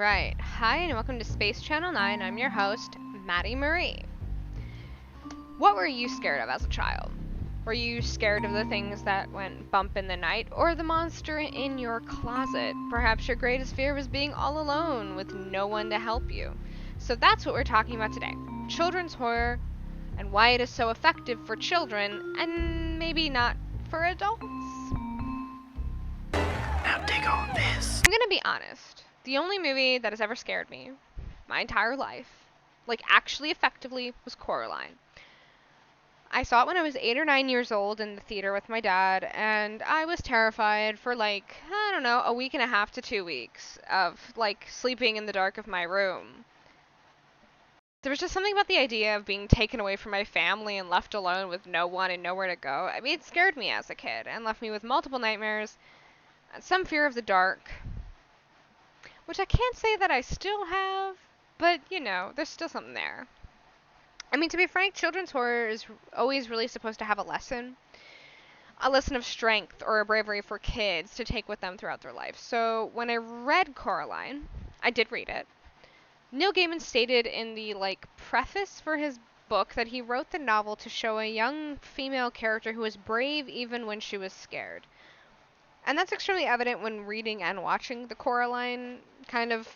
Right. Hi, and welcome to Space Channel 9. I'm your host, Maddie Marie. What were you scared of as a child? Were you scared of the things that went bump in the night, or the monster in your closet? Perhaps your greatest fear was being all alone with no one to help you. So that's what we're talking about today. Children's horror, and why it is so effective for children, and maybe not for adults. Now dig on this. I'm gonna be honest. The only movie that has ever scared me my entire life, like actually effectively, was Coraline. I saw it when I was 8 or 9 years old in the theater with my dad, and I was terrified for like, I don't know, a week and a half to 2 weeks of like sleeping in the dark of my room. There was just something about the idea of being taken away from my family and left alone with no one and nowhere to go. I mean, it scared me as a kid and left me with multiple nightmares and some fear of the dark, which I can't say that I still have, but you know, there's still something there. I mean, to be frank, children's horror is always really supposed to have a lesson of strength or a bravery for kids to take with them throughout their life. So when I read Coraline, I did read it. Neil Gaiman stated in the preface for his book that he wrote the novel to show a young female character who was brave even when she was scared. And that's extremely evident when reading and watching the Coraline kind of,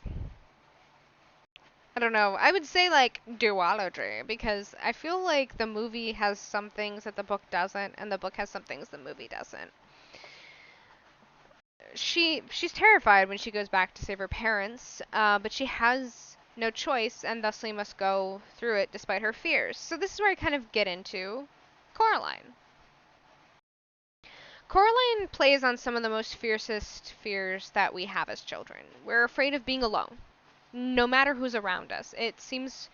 I don't know, I would say like duology, because I feel like the movie has some things that the book doesn't, and the book has some things the movie doesn't. She's terrified when she goes back to save her parents, but she has no choice and thusly must go through it despite her fears. So this is where I kind of get into Coraline. Coraline plays on some of the most fiercest fears that we have as children. We're afraid of being alone, no matter who's around us. It seems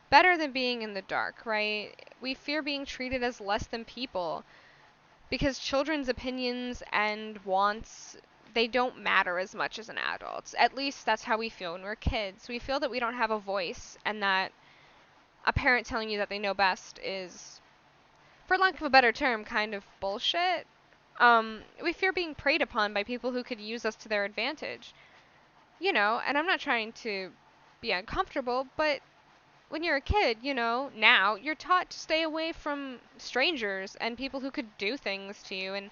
better than being in the dark, right? We fear being treated as less than people because children's opinions and wants, they don't matter as much as an adult's. At least that's how we feel when we're kids. We feel that we don't have a voice and that a parent telling you that they know best is, for lack of a better term, kind of bullshit. We fear being preyed upon by people who could use us to their advantage. You know, and I'm not trying to be uncomfortable, but when you're a kid, you know, now you're taught to stay away from strangers and people who could do things to you. And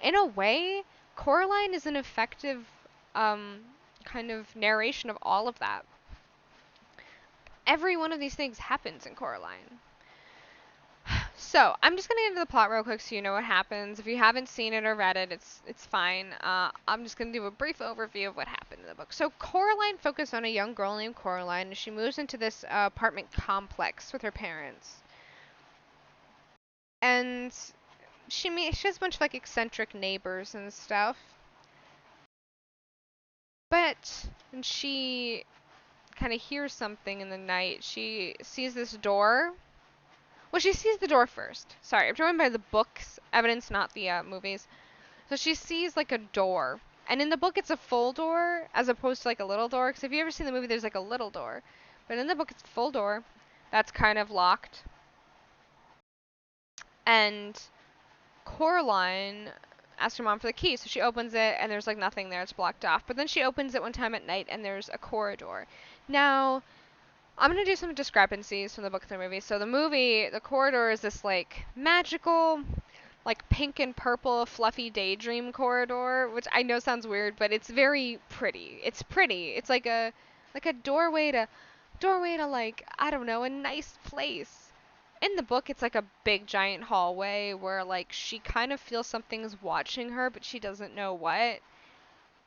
in a way, Coraline is an effective kind of narration of all of that. Every one of these things happens in Coraline. So, I'm just gonna get into the plot real quick so you know what happens. If you haven't seen it or read it, it's fine. I'm just gonna do a brief overview of what happened in the book. So, Coraline focuses on a young girl named Coraline, and she moves into this apartment complex with her parents. And she has a bunch of like eccentric neighbors and stuff. But when she kind of hears something in the night, she sees this door. Well, she sees the door first. Sorry, I'm going by the book's evidence, not the movies. So she sees like a door. And in the book, it's a full door as opposed to like a little door. Because if you ever seen the movie, there's like a little door. But in the book, it's a full door that's kind of locked. And Coraline asks her mom for the key. So she opens it and there's like nothing there. It's blocked off. But then she opens it one time at night and there's a corridor. Now, I'm going to do some discrepancies from the book to the movie. So the movie, the corridor is this like magical, like pink and purple fluffy daydream corridor, which I know sounds weird, but it's very pretty. It's pretty. It's like a doorway to like, I don't know, a nice place. In the book, it's like a big giant hallway where like she kind of feels something's watching her, but she doesn't know what.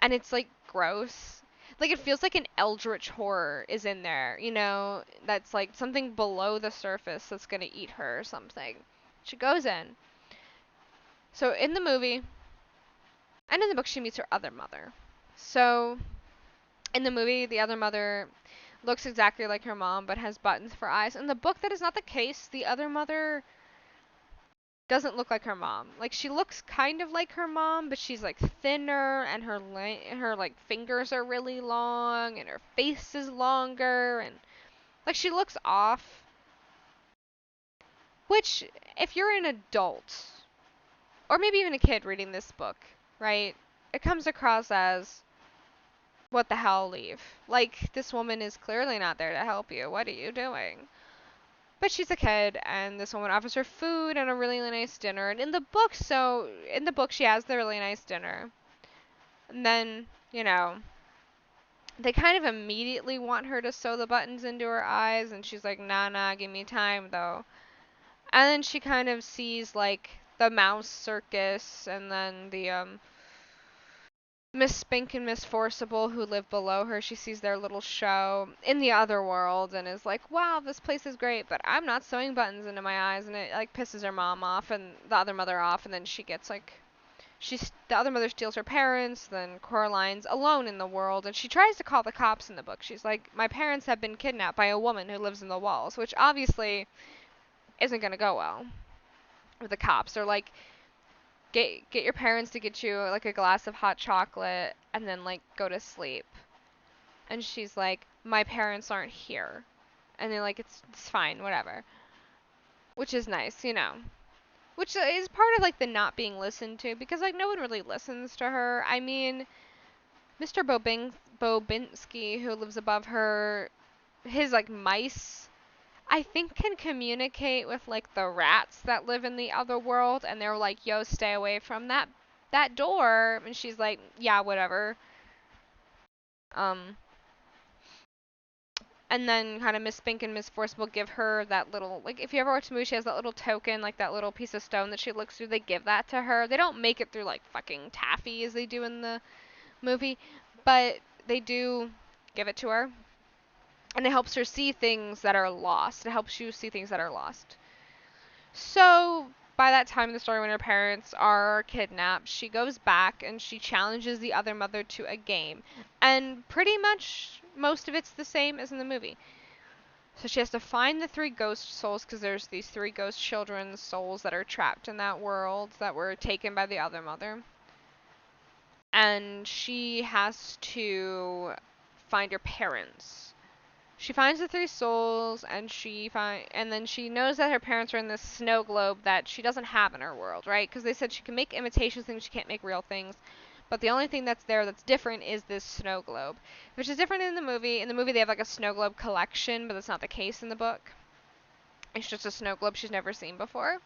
And it's like gross. Like it feels like an eldritch horror is in there, you know, that's like something below the surface that's gonna eat her or something. She goes in. So in the movie and in the book, she meets her other mother. So in the movie, the other mother looks exactly like her mom but has buttons for eyes. In the book, that is not the case. The other mother doesn't look like her mom. Like she looks kind of like her mom, but she's like thinner and her like fingers are really long and her face is longer and like she looks off. Which if you're an adult or maybe even a kid reading this book, right? It comes across as what the hell, leave. Like, this woman is clearly not there to help you. What are you doing? But she's a kid, and this woman offers her food and a really, really nice dinner. And in the book, she has the really nice dinner. And then, they kind of immediately want her to sew the buttons into her eyes, and she's like, nah, nah, give me time, though. And then she kind of sees, like, the mouse circus, and then the, Miss Spink and Miss Forcible who live below her. She sees their little show in the other world and is like, wow, this place is great, but I'm not sewing buttons into my eyes. And it, like, pisses her mom off and the other mother off. And then she gets, like, the other mother steals her parents. Then Coraline's alone in the world. And she tries to call the cops in the book. She's like, my parents have been kidnapped by a woman who lives in the walls, which obviously isn't going to go well with the cops. They're like, get your parents to get you like a glass of hot chocolate and then like go to sleep. And she's like, my parents aren't here. And they're like, it's fine, whatever. Which is nice, Which is part of like the not being listened to because like no one really listens to her. I mean, Mr. Bobinski, who lives above her, his like mice, I think can communicate with like the rats that live in the other world, and they're like, "Yo, stay away from that door." And she's like, "Yeah, whatever." Um, and then kind of Miss Spink and Miss Forcible give her that little, like, if you ever watch the movie, she has that little token, like that little piece of stone that she looks through. They give that to her. They don't make it through like fucking taffy as they do in the movie, but they do give it to her, and it helps her see things that are lost. It helps you see things that are lost. So, by that time in the story, when her parents are kidnapped, she goes back and she challenges the other mother to a game. And pretty much most of it's the same as in the movie. So she has to find the three ghost souls because there's these three ghost children's souls that are trapped in that world that were taken by the other mother. And she has to find her parents. She finds the three souls, and and then she knows that her parents are in this snow globe that she doesn't have in her world, right? Because they said she can make imitation things, she can't make real things. But the only thing that's there that's different is this snow globe, which is different in the movie. In the movie, they have like a snow globe collection, but that's not the case in the book. It's just a snow globe she's never seen before.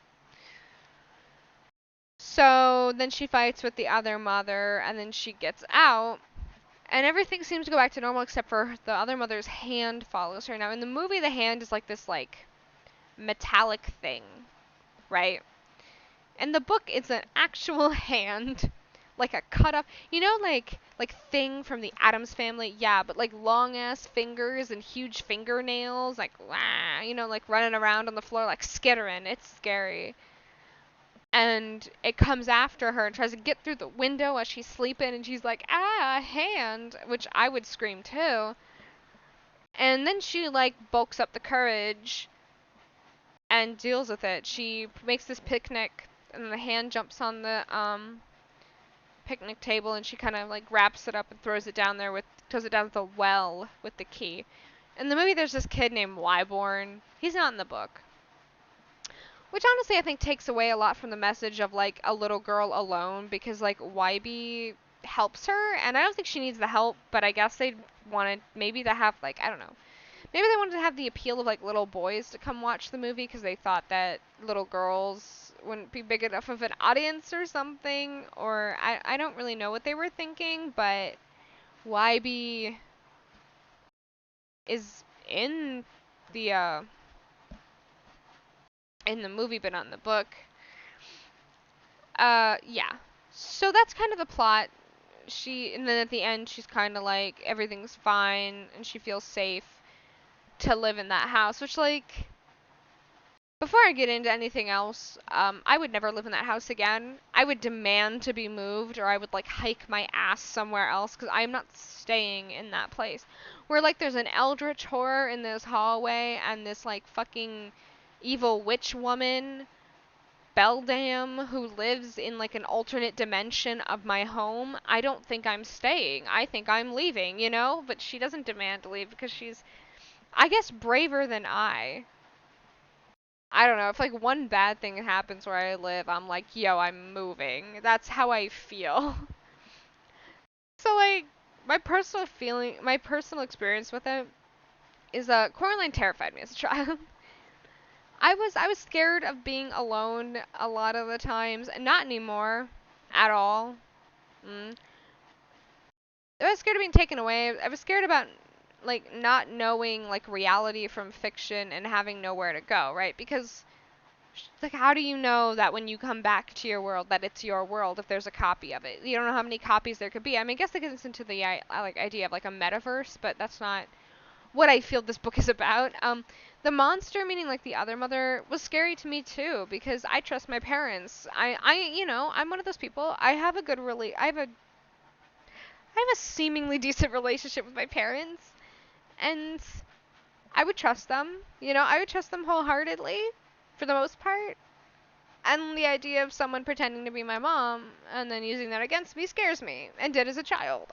So then she fights with the other mother, and then she gets out. And everything seems to go back to normal except for the other mother's hand follows her. Now, in the movie, the hand is like this, like, metallic thing, right? In the book, it's an actual hand, like a cut off, like Thing from the Addams Family, yeah, but like long ass fingers and huge fingernails, like wah, like running around on the floor like skittering. It's scary. And it comes after her and tries to get through the window as she's sleeping, and she's like, ah, a hand, which I would scream too. And then she like bulks up the courage and deals with it. She makes this picnic, and the hand jumps on the picnic table, and she kind of like wraps it up and throws it down the well with the key. In the movie, there's this kid named Wyborn. He's not in the book, which honestly I think takes away a lot from the message of like a little girl alone, because like Wybe helps her, and I don't think she needs the help, but I guess they wanted maybe to have like, I don't know. Maybe they wanted to have the appeal of like little boys to come watch the movie because they thought that little girls wouldn't be big enough of an audience or something, or I don't really know what they were thinking, but YB is in the movie but not in the book. Yeah. So that's kind of the plot. And then at the end she's kind of like everything's fine and she feels safe to live in that house, which like before I get into anything else, I would never live in that house again. I would demand to be moved, or I would like hike my ass somewhere else because I am not staying in that place. Where like there's an eldritch horror in this hallway and this like fucking evil witch woman, Beldam, who lives in like an alternate dimension of my home. I don't think I'm staying. I think I'm leaving, But she doesn't demand to leave because she's, I guess, braver than I don't know, if like one bad thing happens where I live, I'm like, yo, I'm moving. That's how I feel. So like, my personal experience with it is Coraline terrified me as a child. I was scared of being alone a lot of the times, and not anymore at all. Mm. I was scared of being taken away. I was scared about like not knowing like reality from fiction and having nowhere to go, right? Because like how do you know that when you come back to your world that it's your world if there's a copy of it? You don't know how many copies there could be. I mean, I guess that gets into the like idea of like a metaverse, but that's not what I feel this book is about. The monster, meaning like the other mother, was scary to me too because I trust my parents. I'm one of those people. I have a seemingly decent relationship with my parents, and I would trust them. I would trust them wholeheartedly, for the most part. And the idea of someone pretending to be my mom and then using that against me scares me, and did as a child.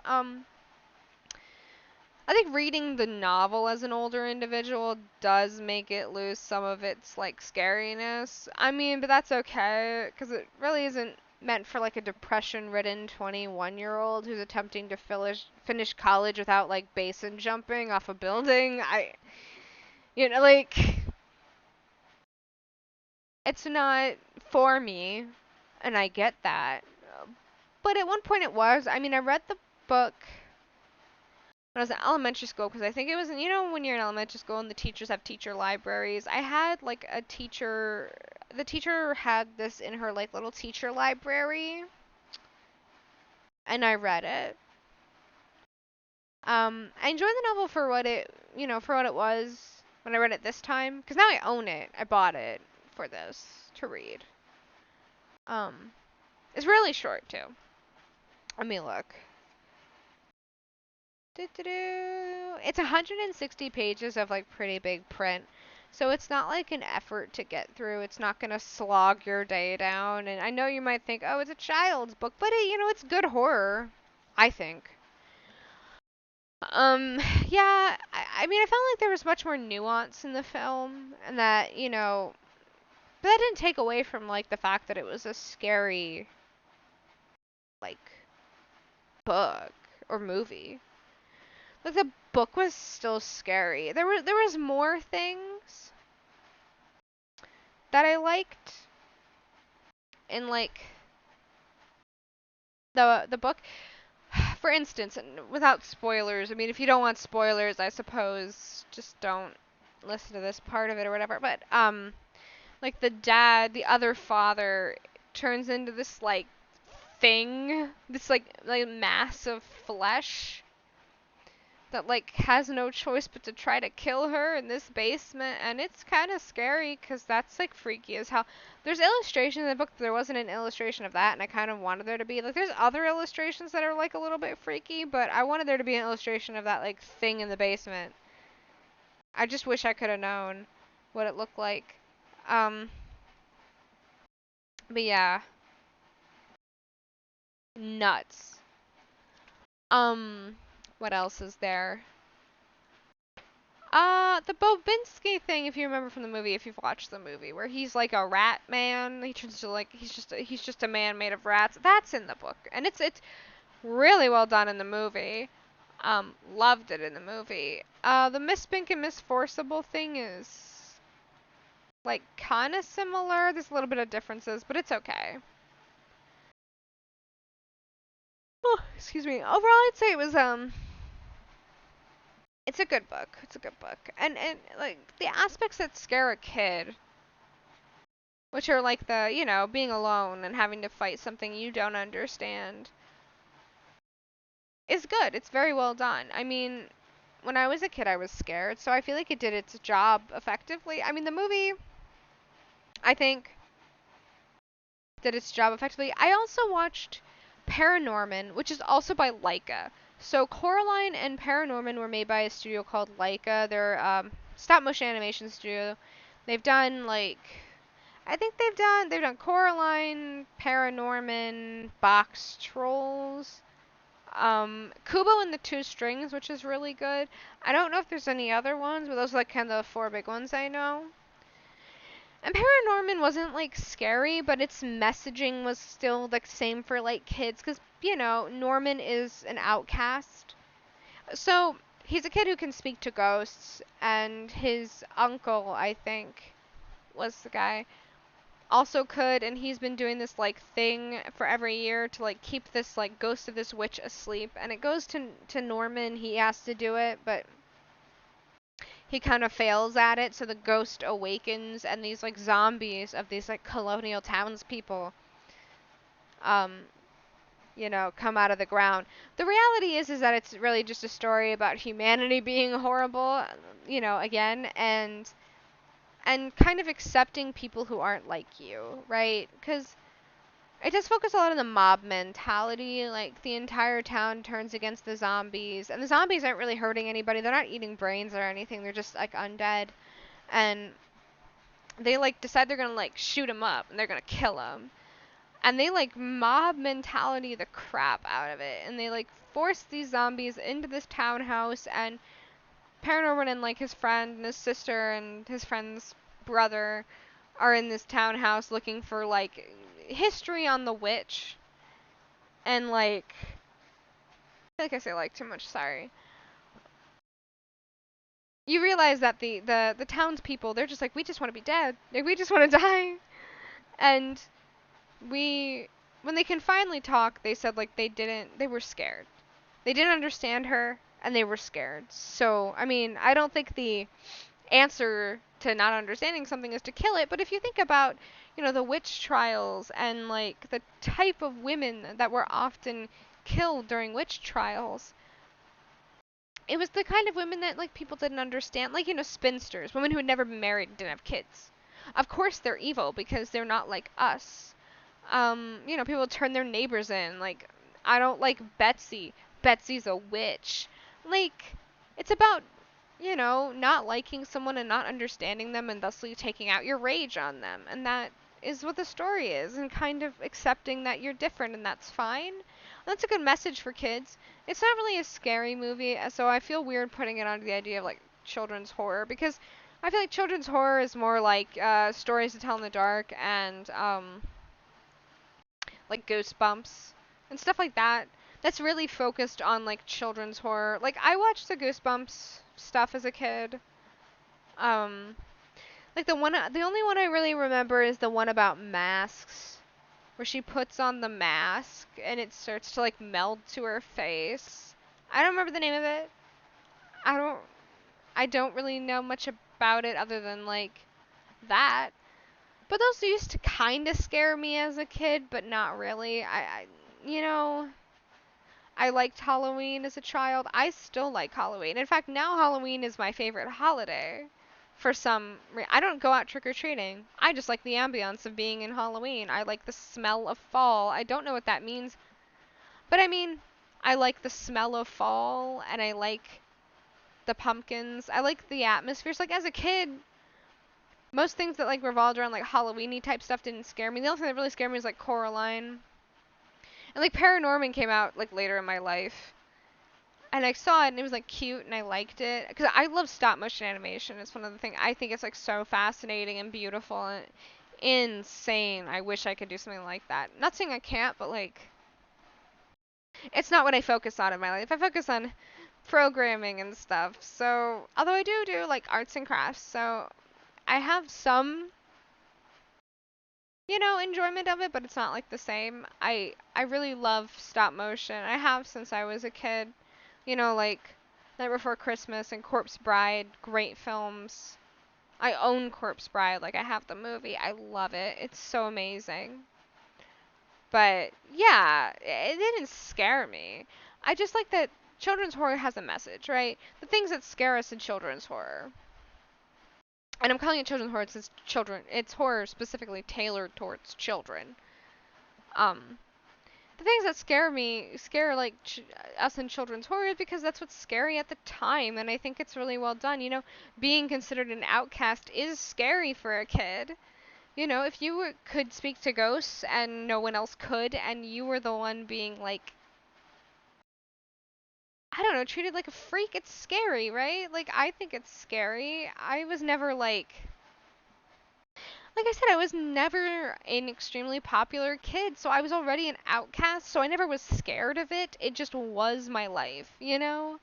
I think reading the novel as an older individual does make it lose some of its like scariness. I mean, but that's okay because it really isn't meant for like a depression-ridden 21-year-old who's attempting to finish college without like basin jumping off a building. Like it's not for me, and I get that. But at one point it was. I mean, I read the book when I was in elementary school, because I think it was, when you're in elementary school and the teachers have teacher libraries. I had like a teacher, the teacher had this in her like little teacher library, and I read it. I enjoyed the novel for for what it was when I read it this time, because now I own it. I bought it for this to read. Um, it's really short too. Let me look. It's 160 pages of like pretty big print. So it's not like an effort to get through. It's not going to slog your day down. And I know you might think, "Oh, it's a child's book," but it's good horror, I think. Yeah, I mean, I felt like there was much more nuance in the film and that, but that didn't take away from like the fact that it was a scary like book or movie. Like the book was still scary. There was more things that I liked in like the book. For instance, and without spoilers. I mean, if you don't want spoilers, I suppose just don't listen to this part of it or whatever. But like the other father turns into this like thing, this like mass of flesh that like has no choice but to try to kill her in this basement, and it's kind of scary because that's like freaky as hell. There's illustration in the book. There wasn't an illustration of that, and I kind of wanted there to be. Like there's other illustrations that are like a little bit freaky, but I wanted there to be an illustration of that like thing in the basement. I just wish I could have known what it looked like. um but yeah, nuts. What else is there? The Bobinski thing, if you remember from the movie, if you've watched the movie, where he's like a rat man, he turns to like he's just a man made of rats. That's in the book, and it's really well done in the movie. Loved it in the movie. The Miss Pink and Miss Forcible thing is like kind of similar. There's a little bit of differences, but it's okay. Oh, excuse me. Overall, I'd say it was it's a good book. It's a good book, and like the aspects that scare a kid, which are like the, being alone and having to fight something you don't understand, is good. It's very well done. I mean, when I was a kid, I was scared, so I feel like it did its job effectively. I mean, the movie, I think, did its job effectively. I also watched ParaNorman, which is also by Laika. So Coraline and ParaNorman were made by a studio called Laika. They're stop motion animation studio. They've done like I think they've done Coraline, ParaNorman, Box Trolls, Kubo and the Two Strings, which is really good. I don't know if there's any other ones, but those are like kind of the four big ones I know. And ParaNorman wasn't like scary, but its messaging was still the same for like kids, because Norman is an outcast. So he's a kid who can speak to ghosts, and his uncle, I think, was the guy, also could, and he's been doing this like thing for every year to like keep this like ghost of this witch asleep, and it goes to Norman. He has to do it, but he kind of fails at it, so the ghost awakens, and these like zombies of these like colonial townspeople, um, come out of the ground. The reality is that it's really just a story about humanity being horrible, again, and kind of accepting people who aren't like you, right? Because it does focus a lot on the mob mentality. Like, the entire town turns against the zombies, and the zombies aren't really hurting anybody. They're not eating brains or anything. They're just like undead, and they like decide they're gonna like shoot him up, and they're gonna kill him. And they like mob mentality the crap out of it, and they like force these zombies into this townhouse, and ParaNorman and like his friend and his sister and his friend's brother are in this townhouse looking for like history on the witch, and like I feel like I say like too much, sorry. You realize that the townspeople, they're just like, we just want to be dead, like we just want to die. And we when they can finally talk, they said like they were scared. They didn't understand her, and they were scared. So, I mean, I don't think the answer to not understanding something is to kill it, but if you think about, the witch trials and like the type of women that were often killed during witch trials, it was the kind of women that like people didn't understand, like, spinsters, women who had never been married and didn't have kids. Of course they're evil because they're not like us. People turn their neighbors in. Like, I don't like Betsy. Betsy's a witch. Like, it's about, not liking someone and not understanding them and thusly taking out your rage on them. And that is what the story is, and kind of accepting that you're different and that's fine. That's a good message for kids. It's not really a scary movie, so I feel weird putting it onto the idea of like children's horror, because I feel like children's horror is more like stories to tell in the dark, and like Goosebumps and stuff like that. That's really focused on like children's horror. Like, I watched the Goosebumps stuff as a kid. Um, like the only one I really remember is the one about masks, where she puts on the mask and it starts to like meld to her face. I don't remember the name of it. I don't I don't really know much about it other than like that. But those used to kind of scare me as a kid, but not really. You know, I liked Halloween as a child. I still like Halloween. In fact, now Halloween is my favorite holiday. I don't go out trick-or-treating. I just like the ambiance of being in Halloween. I like the smell of fall. I don't know what that means, but I mean, I like the smell of fall, and I like the pumpkins. I like the atmospheres. Like, as a kid, most things that like revolved around like Halloweeny type stuff didn't scare me. The only thing that really scared me was like Coraline. And like ParaNorman came out like later in my life. And I saw it and it was like cute and I liked it. Because I love stop motion animation. It's one of the things I think it's like so fascinating and beautiful and insane. I wish I could do something like that. Not saying I can't, but like, it's not what I focus on in my life. I focus on programming and stuff. So, although I do like arts and crafts. So, I have some, enjoyment of it, but it's not like the same. I really love stop motion. I have since I was a kid. Like Night Before Christmas and Corpse Bride, great films. I own Corpse Bride, like I have the movie. I love it. It's so amazing. But yeah, it didn't scare me. I just like that children's horror has a message, right? The things that scare us in children's horror. And I'm calling it children's horror since it's horror specifically tailored towards children. Um, the things that scare like us in children's horror because that's what's scary at the time, and I think it's really well done. Being considered an outcast is scary for a kid. If you could speak to ghosts and no one else could, and you were the one being like, I don't know, treated like a freak, it's scary, right? Like, I think it's scary. I was never like I said, I was never an extremely popular kid, so I was already an outcast, so I never was scared of it. It just was my life, you know?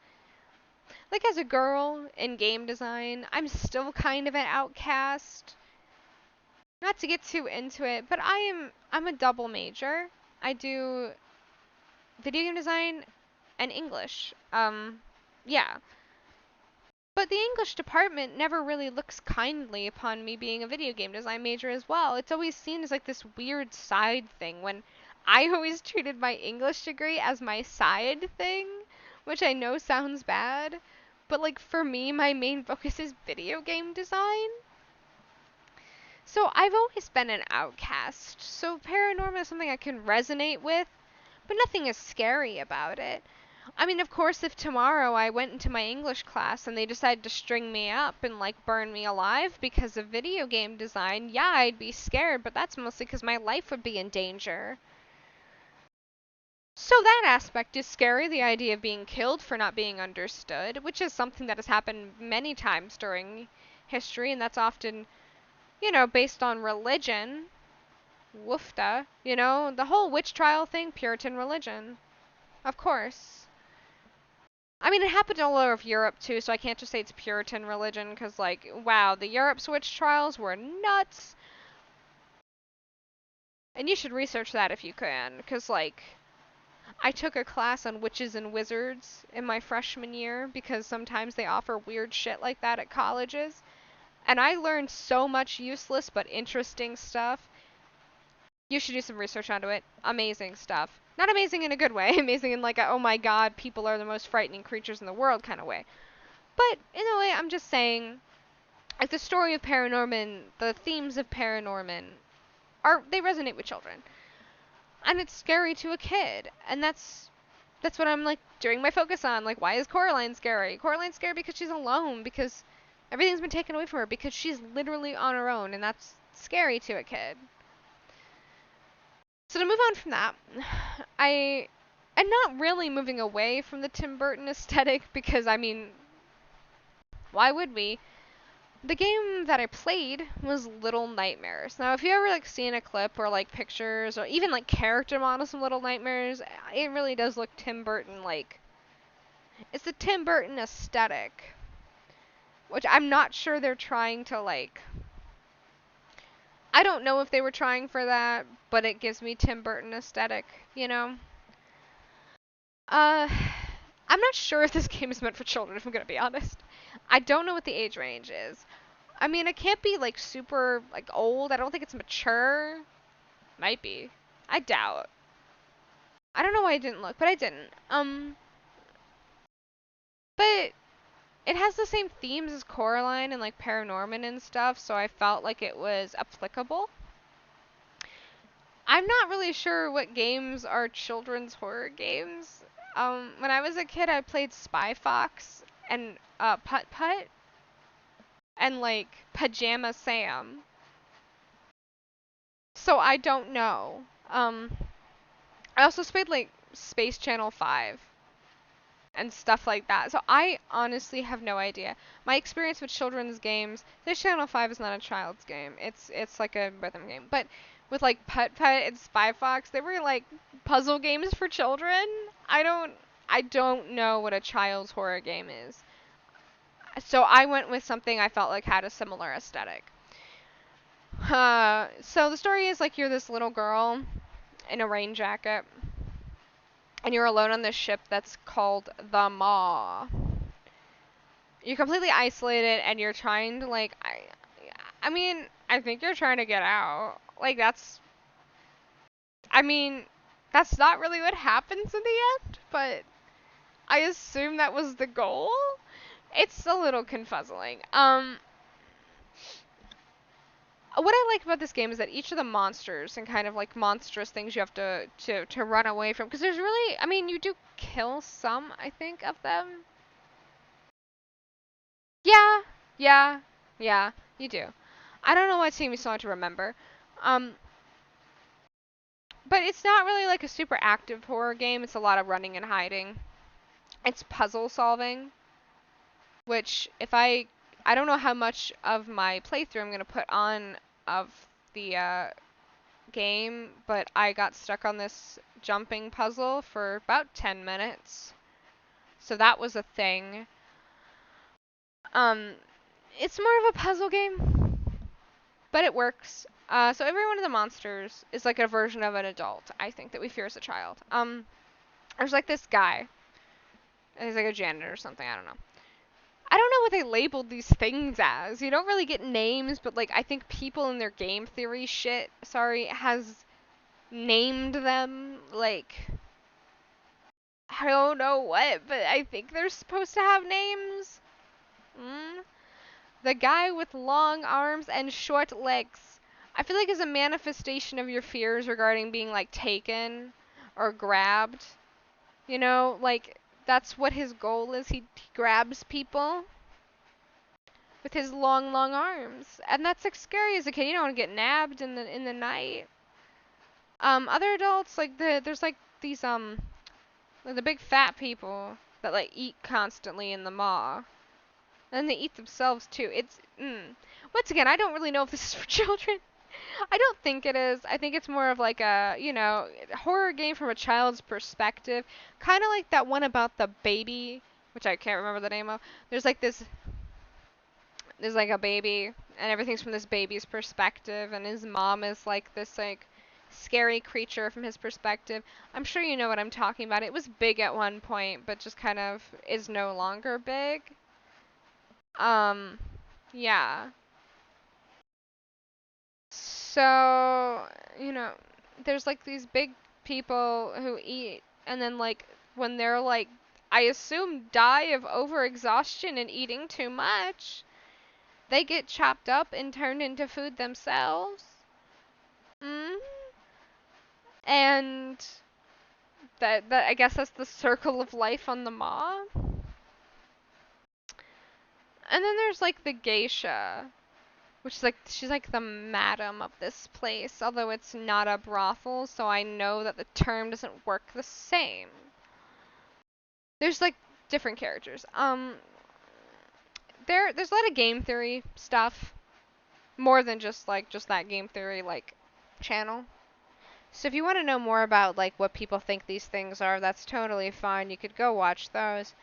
like as a girl in game design, I'm still kind of an outcast. Not to get too into it, but I'm a double major. I do video game design and English. Yeah. But the English department never really looks kindly upon me being a video game design major as well. It's always seen as like this weird side thing when I always treated my English degree as my side thing, which I know sounds bad, but like for me, my main focus is video game design. So I've always been an outcast. So ParaNorman is something I can resonate with, but nothing is scary about it. I mean, of course, if tomorrow I went into my English class and they decided to string me up and like burn me alive because of video game design, yeah, I'd be scared, but that's mostly because my life would be in danger. So that aspect is scary, the idea of being killed for not being understood, which is something that has happened many times during history, and that's often, based on religion. Woofda. The whole witch trial thing, Puritan religion. Of course. I mean, it happened all over Europe too, so I can't just say it's Puritan religion, because, like, wow, the Europe's witch trials were nuts. And you should research that if you can, because, like, I took a class on witches and wizards in my freshman year, because sometimes they offer weird shit like that at colleges. And I learned so much useless but interesting stuff. You should do some research onto it. Amazing stuff. Not amazing in a good way, amazing in like a, oh my god, people are the most frightening creatures in the world kind of way. But in a way, I'm just saying, like the story of ParaNorman, the themes of ParaNorman, they resonate with children. And it's scary to a kid. And that's what I'm like doing my focus on. Like, why is Coraline scary? Coraline's scary because she's alone, because everything's been taken away from her, because she's literally on her own, and that's scary to a kid. So to move on from that, I'm not really moving away from the Tim Burton aesthetic because, I mean, why would we? The game that I played was Little Nightmares. Now, if you ever like seen a clip or like pictures or even like character models from Little Nightmares, it really does look Tim Burton like. It's the Tim Burton aesthetic, which I'm not sure they're trying to like. I don't know if they were trying for that, but it gives me Tim Burton aesthetic. Uh, I'm not sure if this game is meant for children, if I'm gonna be honest. I don't know what the age range is. I mean, it can't be like super like old. I don't think it's mature. Might be. I doubt. I don't know why I didn't look, but I didn't. But it has the same themes as Coraline and like ParaNorman and stuff, so I felt like it was applicable. I'm not really sure what games are children's horror games. When I was a kid, I played Spy Fox and Putt Putt and like Pajama Sam. So I don't know. I also played like Space Channel 5 and stuff like that. So I honestly have no idea. My experience with children's games, Space Channel 5 is not a child's game. It's like a rhythm game. But with like Putt Putt and Spy Fox, they were like puzzle games for children. I don't know what a child's horror game is. So I went with something I felt like had a similar aesthetic. So the story is like you're this little girl in a rain jacket, and you're alone on this ship that's called the Maw. You're completely isolated, and you're trying to like, I mean, I think you're trying to get out. Like I mean, that's not really what happens in the end, but I assume that was the goal. It's a little confuzzling. What I like about this game is that each of the monsters and kind of like monstrous things you have to run away from, because there's really, I mean, you do kill some, I think, of them. Yeah, yeah, yeah, you do. I don't know why it's taking me so long to remember. Um, but it's not really like a super active horror game. It's a lot of running and hiding. It's puzzle solving, which I don't know how much of my playthrough I'm gonna put on of the game, but I got stuck on this jumping puzzle for about 10 minutes. So that was a thing. Um, it's more of a puzzle game, but it works. So every one of the monsters is like a version of an adult, I think, that we fear as a child. There's like this guy, and he's like a janitor or something, I don't know. I don't know what they labeled these things as. You don't really get names, but like I think people in their game theory shit, sorry, has named them like I don't know what, but I think they're supposed to have names. Mm. The guy with long arms and short legs. I feel like is a manifestation of your fears regarding being like taken or grabbed. You know, like that's what his goal is. He grabs people with his long, long arms, and that's like scary as a kid. You don't want to get nabbed in the night. Other adults like there's like these like the big fat people that like eat constantly in the mall. And they eat themselves too. Once again, I don't really know if this is for children. I don't think it is. I think it's more of like a, horror game from a child's perspective. Kind of like that one about the baby, which I can't remember the name of. There's like there's like a baby, and everything's from this baby's perspective, and his mom is like this like scary creature from his perspective. I'm sure you know what I'm talking about. It was big at one point, but just kind of is no longer big. Um, yeah. So, there's like these big people who eat, and then like when they're like, I assume die of overexhaustion and eating too much, they get chopped up and turned into food themselves. Mm? And that I guess that's the circle of life on the maw. And then there's like the geisha, which is like she's like the madam of this place, although it's not a brothel, so I know that the term doesn't work the same. There's like different characters. There's a lot of game theory stuff, more than just that game theory like channel. So if you want to know more about like what people think these things are, that's totally fine. You could go watch those.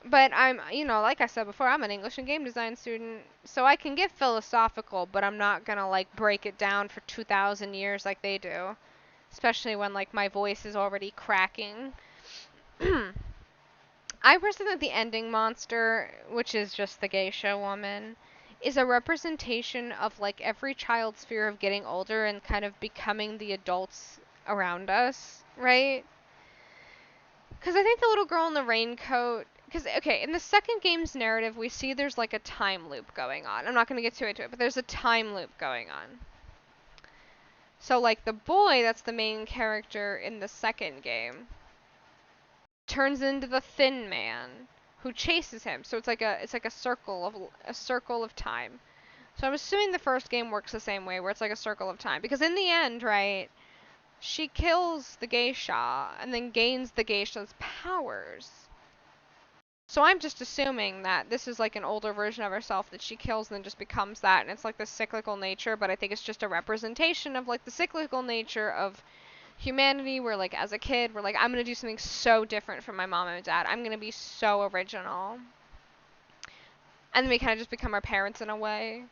But like I said before, I'm an English and game design student, so I can get philosophical, but I'm not gonna like break it down for 2,000 years like they do. Especially when like my voice is already cracking. I personally think the ending monster, which is just the geisha woman, is a representation of like every child's fear of getting older and kind of becoming the adults around us, right? Because I think the little girl in the raincoat. Because, okay, in the second game's narrative, we see there's like a time loop going on. I'm not going to get too into it, but there's a time loop going on. So, like, the boy that's the main character in the second game turns into the Thin Man who chases him. So it's like a circle of time. So I'm assuming the first game works the same way, where it's like a circle of time. Because in the end, right, she kills the geisha and then gains the geisha's powers. So I'm just assuming that this is like an older version of herself that she kills and then just becomes that, and it's like the cyclical nature, but I think it's just a representation of like the cyclical nature of humanity, where like as a kid, we're like, I'm gonna do something so different from my mom and dad. I'm gonna be so original. And then we kind of just become our parents in a way,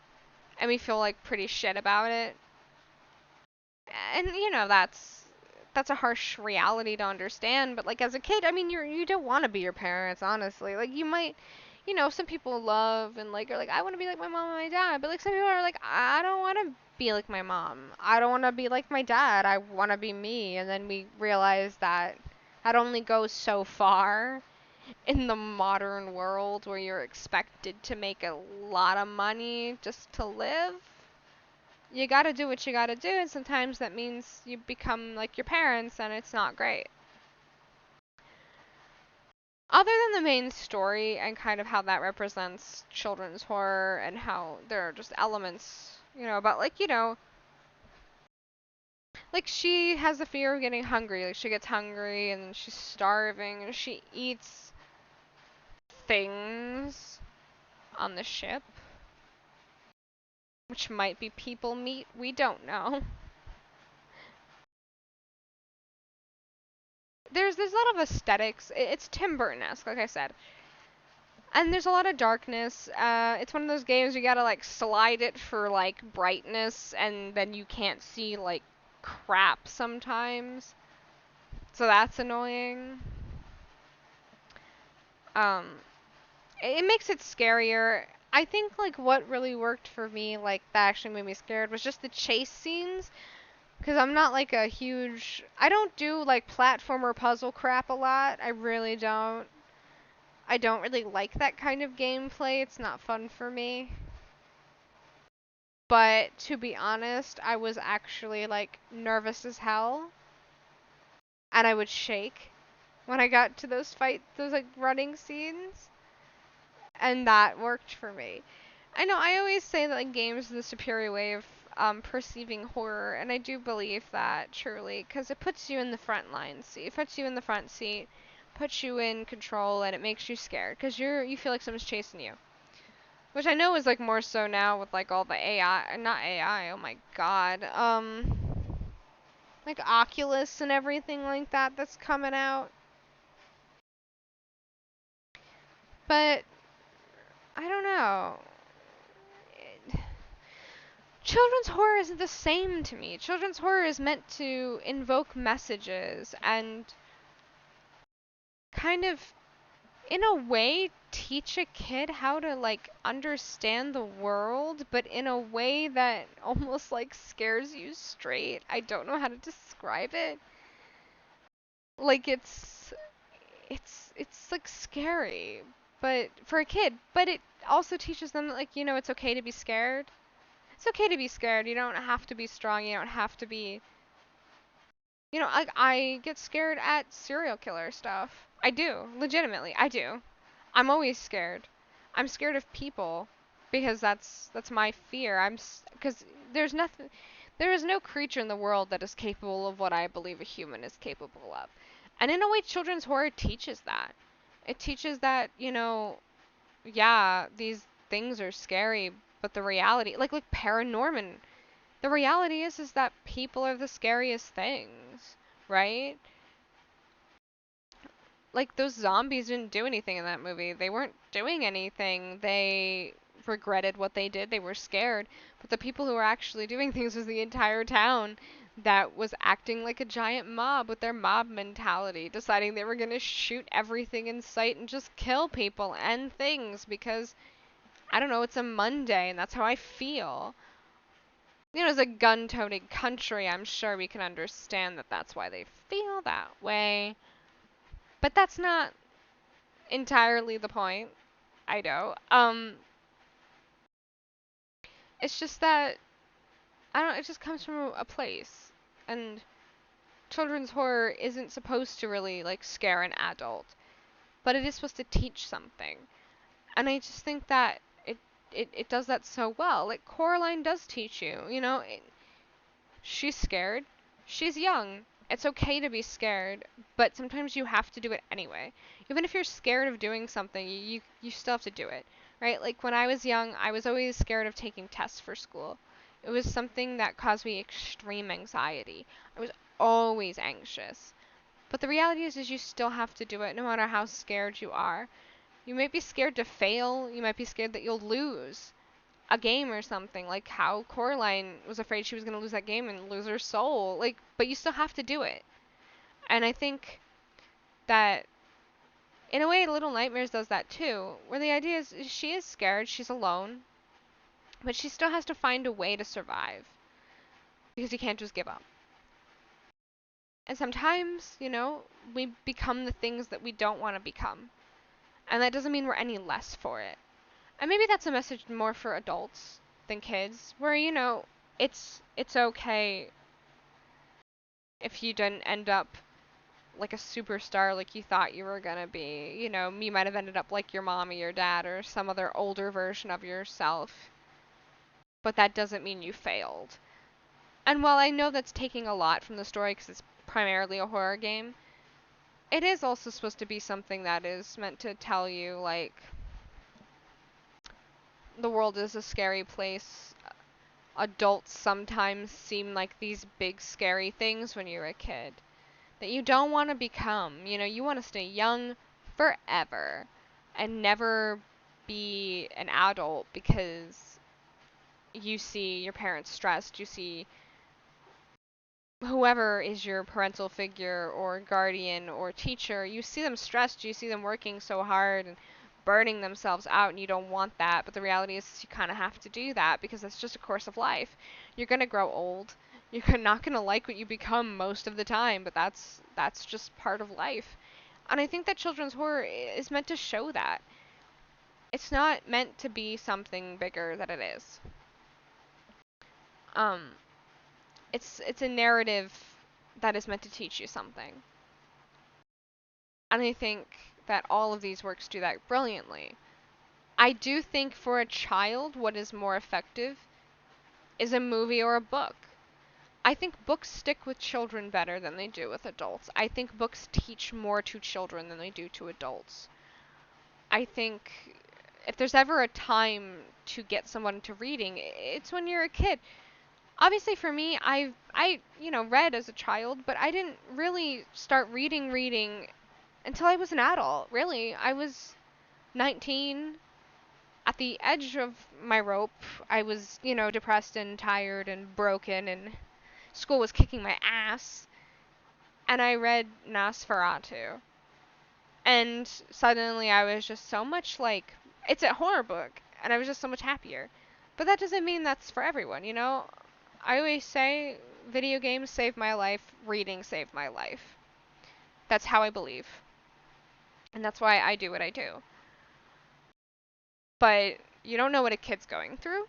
and we feel like pretty shit about it. And that's a harsh reality to understand, but like as a kid, I mean, you don't want to be your parents, honestly. Like you might, some people love and like are like, I want to be like my mom and my dad, but like some people are like, I don't want to be like my mom. I don't want to be like my dad. I want to be me. And then we realize that that only goes so far in the modern world where you're expected to make a lot of money just to live. You gotta do what you gotta do, and sometimes that means you become like your parents, and it's not great. Other than the main story and kind of how that represents children's horror and how there are just elements, about like, like she has the fear of getting hungry. Like she gets hungry and then she's starving and she eats things on the ship, which might be people meat. We don't know. There's a lot of aesthetics. It's Tim Burton-esque, like I said. And there's a lot of darkness. It's one of those games you gotta like slide it for like brightness, and then you can't see like crap sometimes. So that's annoying. Um, it makes it scarier. I think like what really worked for me, like that actually made me scared, was just the chase scenes. Cause I'm not like a huge. I don't do like platformer puzzle crap a lot. I really don't. I don't really like that kind of gameplay. It's not fun for me. But to be honest, I was actually like nervous as hell, and I would shake when I got to those like running scenes, and that worked for me. I know I always say that like games are the superior way of perceiving horror, and I do believe that truly, because it puts you in the front lines. It puts you in the front seat, puts you in control, and it makes you scared because you feel like someone's chasing you. Which I know is like more so now with like all the AI, not AI, oh my god, like Oculus and everything like that that's coming out. But I don't know. Children's horror isn't the same to me. Children's horror is meant to invoke messages and kind of, in a way, teach a kid how to like understand the world, but in a way that almost like scares you straight. I don't know how to describe it. Like it's like scary, but for a kid, but it also teaches them that like, it's okay to be scared. It's okay to be scared. You don't have to be strong. You don't have to be, like I get scared at serial killer stuff. I do, legitimately. I do. I'm always scared. I'm scared of people because that's my fear. Because there is no creature in the world that is capable of what I believe a human is capable of. And in a way, children's horror teaches that. It teaches that, yeah, these things are scary, but the reality, like ParaNorman, the reality is that people are the scariest things, right? Like those zombies didn't do anything in that movie. They weren't doing anything. They regretted what they did. They were scared. But the people who were actually doing things was the entire town that was acting like a giant mob with their mob mentality, deciding they were going to shoot everything in sight and just kill people and things because, I don't know, it's a Monday and that's how I feel. As a gun-toting country, I'm sure we can understand that that's why they feel that way. But that's not entirely the point. I know. It's just that I don't. It just comes from a place, and children's horror isn't supposed to really like scare an adult, but it is supposed to teach something. And I just think that it does that so well. Like Coraline does teach you. She's scared. She's young. It's okay to be scared, but sometimes you have to do it anyway. Even if you're scared of doing something, you still have to do it, right? Like when I was young, I was always scared of taking tests for school. It was something that caused me extreme anxiety. I was always anxious. But the reality is you still have to do it no matter how scared you are. You might be scared to fail. You might be scared that you'll lose a game or something, like how Coraline was afraid she was going to lose that game and lose her soul. Like, but you still have to do it. And I think that in a way Little Nightmares does that too, where the idea is she is scared, she's alone, but she still has to find a way to survive because you can't just give up. And sometimes, we become the things that we don't want to become. And that doesn't mean we're any less for it. And maybe that's a message more for adults than kids, where it's okay if you didn't end up like a superstar like you thought you were gonna be. You might have ended up like your mom or your dad or some other older version of yourself, but that doesn't mean you failed. And while I know that's taking a lot from the story because it's primarily a horror game, it is also supposed to be something that is meant to tell you, like, the world is a scary place. Adults sometimes seem like these big scary things when you're a kid that you don't want to become. You want to stay young forever. and never be an adult because you see your parents stressed, you see whoever is your parental figure or guardian or teacher, you see them stressed, you see them working so hard and burning themselves out, and you don't want that. But the reality is you kind of have to do that because that's just a course of life. You're going to grow old. You're not going to like what you become most of the time, but that's just part of life. And I think that children's horror is meant to show that. It's not meant to be something bigger than it is. Um, it's a narrative that is meant to teach you something. And I think that all of these works do that brilliantly. I do think for a child, what is more effective is a movie or a book. I think books stick with children better than they do with adults. I think books teach more to children than they do to adults. I think if there's ever a time to get someone into reading, it's when you're a kid. Obviously for me, I read as a child, but I didn't really start reading until I was an adult. Really, I was 19 at the edge of my rope. I was, depressed and tired and broken, and school was kicking my ass. And I read Nosferatu. And suddenly I was just so much like, it's a horror book, and I was just so much happier. But that doesn't mean that's for everyone, you know? I always say video games saved my life, reading saved my life. That's how I believe. And that's why I do what I do. But you don't know what a kid's going through.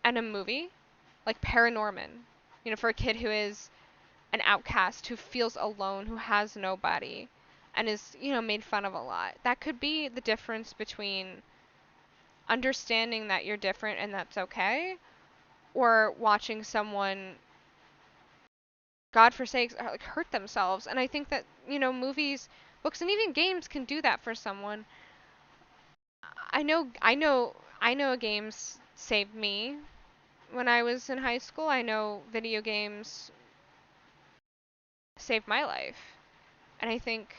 And a movie, like ParaNorman, for a kid who is an outcast, who feels alone, who has nobody, and is, made fun of a lot. That could be the difference between understanding that you're different and that's okay, or watching someone, God forsakes, like hurt themselves. And I think that, movies, books, and even games can do that for someone. I know games saved me when I was in high school. I know video games saved my life. And I think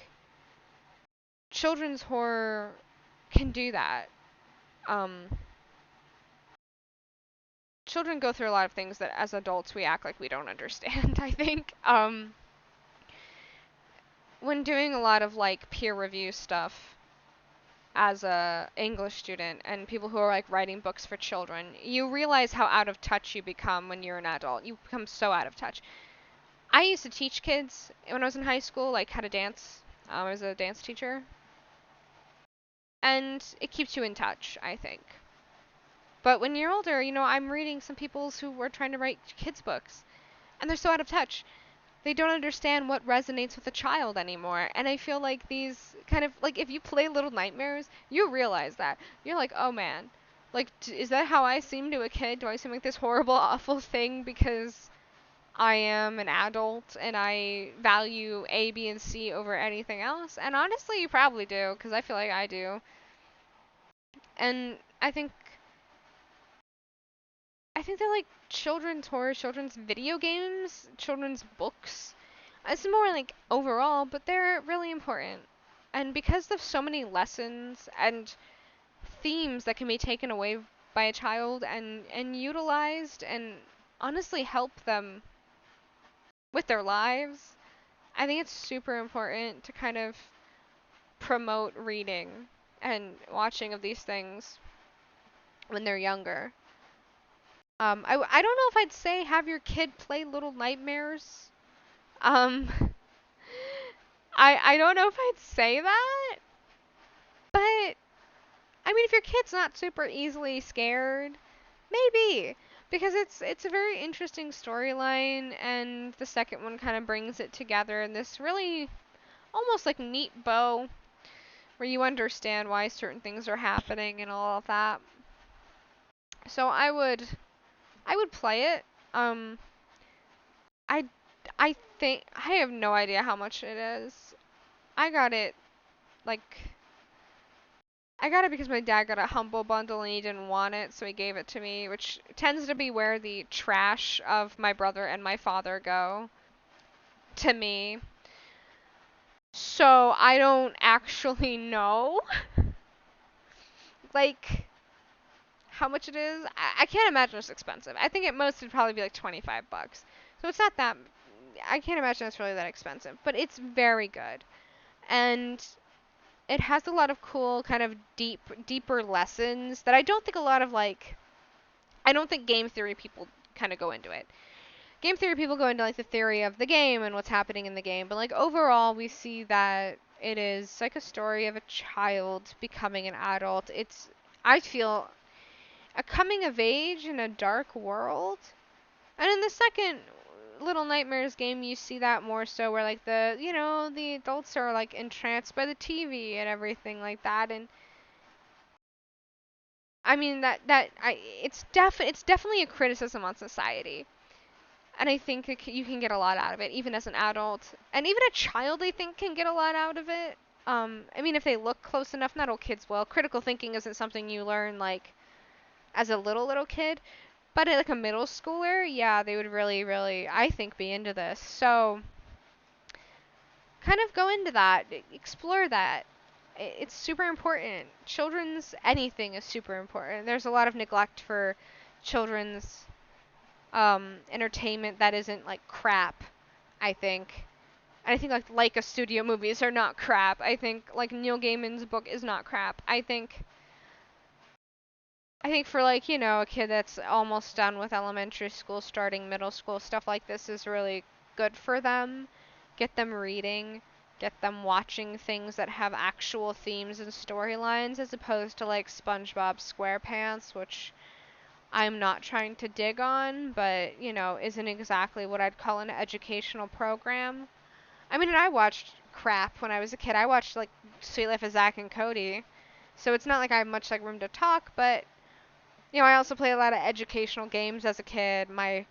children's horror can do that. Um, Children go through a lot of things that as adults we act like we don't understand, I think. When doing a lot of like peer review stuff as a English student and people who are like writing books for children, you realize how out of touch you become when you're an adult. You become so out of touch. I used to teach kids when I was in high school, like how to dance. I was a dance teacher. And it keeps you in touch, I think. But when you're older, I'm reading some people who were trying to write kids' books, and they're so out of touch. They don't understand what resonates with a child anymore. And I feel like these kind of, like, if you play Little Nightmares, you realize that. You're like, oh man, like, is that how I seem to a kid? Do I seem like this horrible, awful thing because I am an adult and I value A, B, and C over anything else? And honestly, you probably do, because I feel like I do. And I think they're like children's horror, children's video games, children's books. It's more like overall, but they're really important. And because there's so many lessons and themes that can be taken away by a child and utilized and honestly help them with their lives, I think it's super important to kind of promote reading and watching of these things when they're younger. I don't know if I'd say have your kid play Little Nightmares. Um, I don't know if I'd say that, but I mean, if your kid's not super easily scared, maybe, because it's a very interesting storyline, and the second one kind of brings it together in this really almost like neat bow where you understand why certain things are happening and all of that. So I would play it. Um, I I think I have no idea how much it is. I got it like I got it because my dad got a Humble Bundle and he didn't want it, so he gave it to me, which tends to be where the trash of my brother and my father go to me. So I don't actually know. like how much it is. I can't imagine it's expensive. I think at most it'd probably be like $25. So it's not that. I can't imagine it's really that expensive, but it's very good, and it has a lot of cool kind of deeper lessons that I don't think a lot of like. I don't think game theory people kind of go into it. Game theory people go into like the theory of the game and what's happening in the game, but like overall we see that it is like a story of a child becoming an adult. It's, I feel, a coming of age in a dark world. And in the second Little Nightmares game you see that more so where like the adults are like entranced by the TV and everything like that. And I mean it's definitely a criticism on society. And I think you can get a lot out of it, even as an adult. And even a child, I think, can get a lot out of it. I mean, if they look close enough, not all kids will. Critical thinking isn't something you learn, like, as a little kid. But like a middle schooler, yeah, they would really, really, I think, be into this. So, kind of go into that. Explore that. It's super important. Children's anything is super important. There's a lot of neglect for children's entertainment that isn't like crap, I think. And I think like a studio movies are not crap. I think like Neil Gaiman's book is not crap. I think for like, a kid that's almost done with elementary school, starting middle school, stuff like this is really good for them. Get them reading, get them watching things that have actual themes and storylines as opposed to like SpongeBob SquarePants, which I'm not trying to dig on, but, isn't exactly what I'd call an educational program. I mean, and I watched crap when I was a kid. I watched, like, Sweet Life of Zack and Cody. So it's not like I have much, like, room to talk, but, I also played a lot of educational games as a kid. My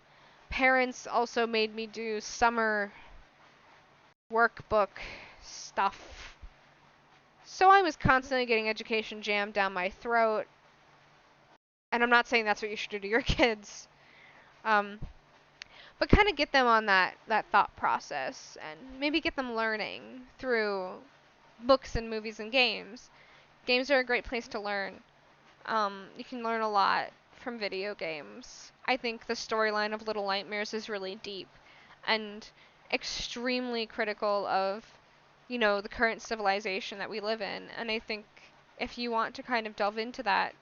parents also made me do summer workbook stuff. So I was constantly getting education jammed down my throat. And I'm not saying that's what you should do to your kids. Um, but kind of get them on that thought process and maybe get them learning through books and movies and games. Games are a great place to learn. You can learn a lot from video games. I think the storyline of Little Nightmares is really deep and extremely critical of, the current civilization that we live in. And I think if you want to kind of delve into that,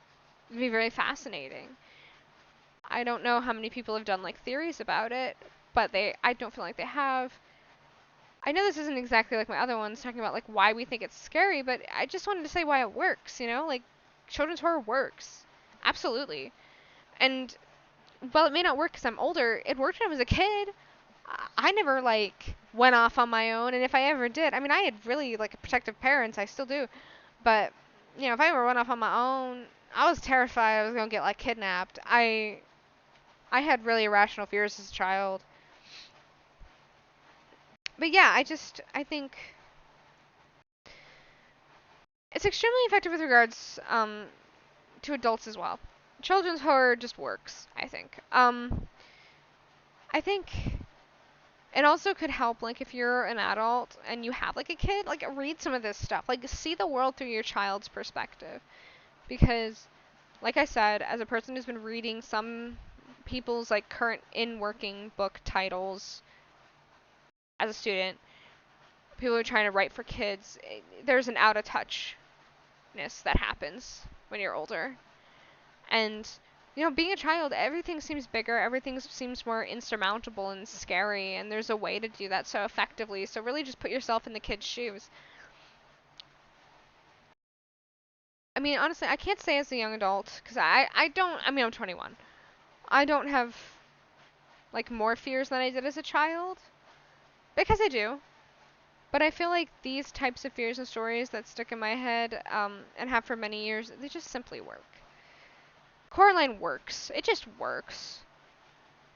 it'd be very fascinating. I don't know how many people have done like theories about it, but I don't feel like they have. I know this isn't exactly like my other ones talking about like why we think it's scary, but I just wanted to say why it works, like children's horror works. Absolutely. And while it may not work because I'm older, it worked when I was a kid. I never like went off on my own, and if I ever did, I mean I had really like protective parents, I still do. But if I ever went off on my own, I was terrified I was going to get like kidnapped. I had really irrational fears as a child. But yeah, I think it's extremely effective with regards to adults as well. Children's horror just works, I think. I think it also could help, like, if you're an adult and you have, like, a kid, like, read some of this stuff. Like, see the world through your child's perspective. Because, like I said, as a person who's been reading some people's, like, current in-working book titles as a student, people who are trying to write for kids, there's an out-of-touchness that happens when you're older. And, being a child, everything seems bigger, everything seems more insurmountable and scary, and there's a way to do that so effectively. So really just put yourself in the kid's shoes. I mean, honestly, I can't say as a young adult, because I don't, I mean, I'm 21. I don't have, like, more fears than I did as a child. Because I do. But I feel like these types of fears and stories that stick in my head, and have for many years, they just simply work. Coraline works. It just works.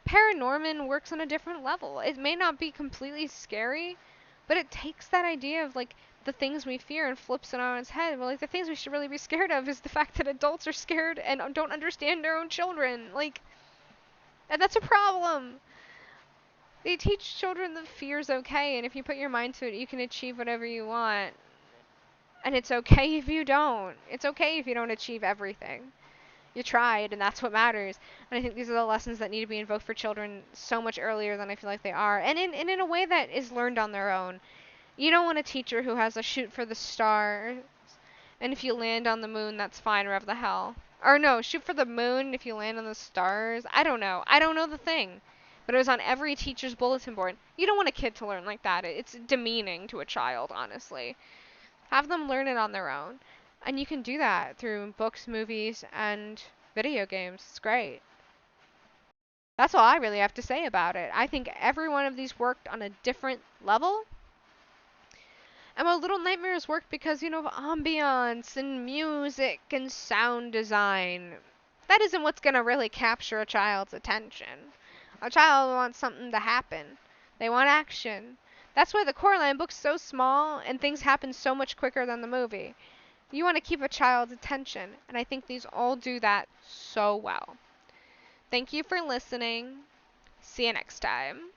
ParaNorman works on a different level. It may not be completely scary, but it takes that idea of like the things we fear and flips it on its head. Well, like the things we should really be scared of is the fact that adults are scared and don't understand their own children. Like, and that's a problem. They teach children that fear's okay, and if you put your mind to it, you can achieve whatever you want. And it's okay if you don't. It's okay if you don't achieve everything. You tried, and that's what matters. And I think these are the lessons that need to be invoked for children so much earlier than I feel like they are. And in a way that is learned on their own. You don't want a teacher who has a shoot for the stars, and if you land on the moon, that's fine, rev the hell. Or no, shoot for the moon if you land on the stars. I don't know. I don't know the thing. But it was on every teacher's bulletin board. You don't want a kid to learn like that. It's demeaning to a child, honestly. Have them learn it on their own. And you can do that through books, movies, and video games. It's great. That's all I really have to say about it. I think every one of these worked on a different level. And my Little Nightmares worked because, of ambiance and music and sound design. That isn't what's going to really capture a child's attention. A child wants something to happen. They want action. That's why the Coraline book's so small and things happen so much quicker than the movie. You want to keep a child's attention, and I think these all do that so well. Thank you for listening. See you next time.